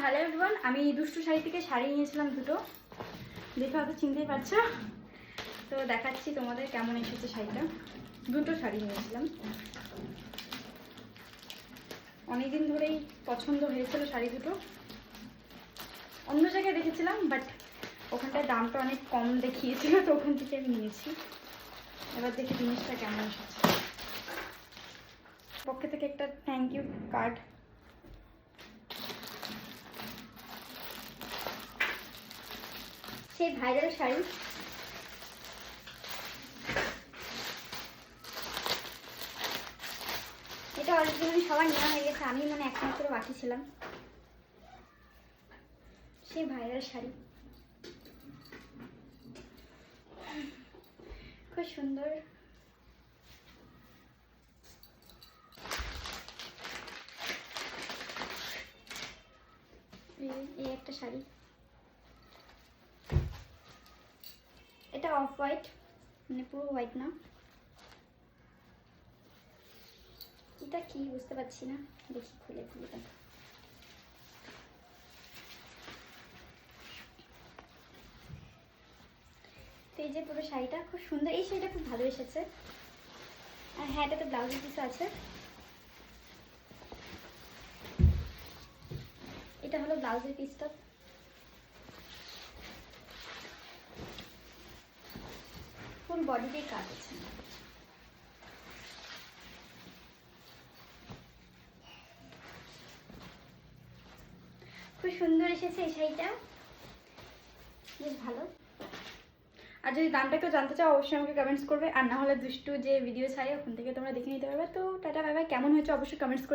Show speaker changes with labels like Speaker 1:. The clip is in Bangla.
Speaker 1: হ্যালো এভরিওয়ান, আমি দুষ্টু শাড়ি থেকে শাড়ি নিয়েছিলাম দুটো, দেখে হয়তো চিনতেই পারছো। তো দেখাচ্ছি তোমাদের কেমন এসেছে শাড়িটা। দুটো শাড়ি নিয়েছিলাম, অনেকদিন ধরেই পছন্দ হয়েছিল শাড়ি দুটো। অন্য জায়গায় দেখেছিলাম, বাট ওখানটায় দামটা অনেক কম দেখিয়েছিল, তো ওখান থেকে আমি নিয়েছি। এবার দেখি জিনিসটা কেমন এসেছে। পক্ষে থেকে একটা থ্যাংক ইউ কার্ড। সেই ভাইরাল শাড়ি, এটা অলরেডি মানে সবার নেওয়া হয়ে গেছে, আমি মানে একমাত্র বাকি ছিলাম। সেই ভাইরাল শাড়ি খুব সুন্দর। এই একটা শাড়ি, এটা অফ হোয়াইট, মানে পুরো হোয়াইট না। এটা কি বুঝতে পারছি না, দেখি খুলে খুলে দেখো। তো এই যে পুরো শাড়িটা খুব সুন্দর, এই শাড়িটা খুব ভালো এসেছে। আর হ্যাঁ, এটাতে ব্লাউজের পিস আছে। এটা হলো ব্লাউজের পিসটা। ফুল বডিতেই কাজ আছে। খুব সুন্দর এসেছে এই শাড়িটা, বেশ ভালো। আর যদি দামটা কেউ জানতে চাও অবশ্যই আমাকে কমেন্টস করবে, আর না হলে দুষ্টু যে ভিডিও ছাড়ে ওখান থেকে তোমরা দেখে নিতে পারবে। তো টাটা বাই বাই, কেমন হয়েছে অবশ্যই কমেন্টস করবে।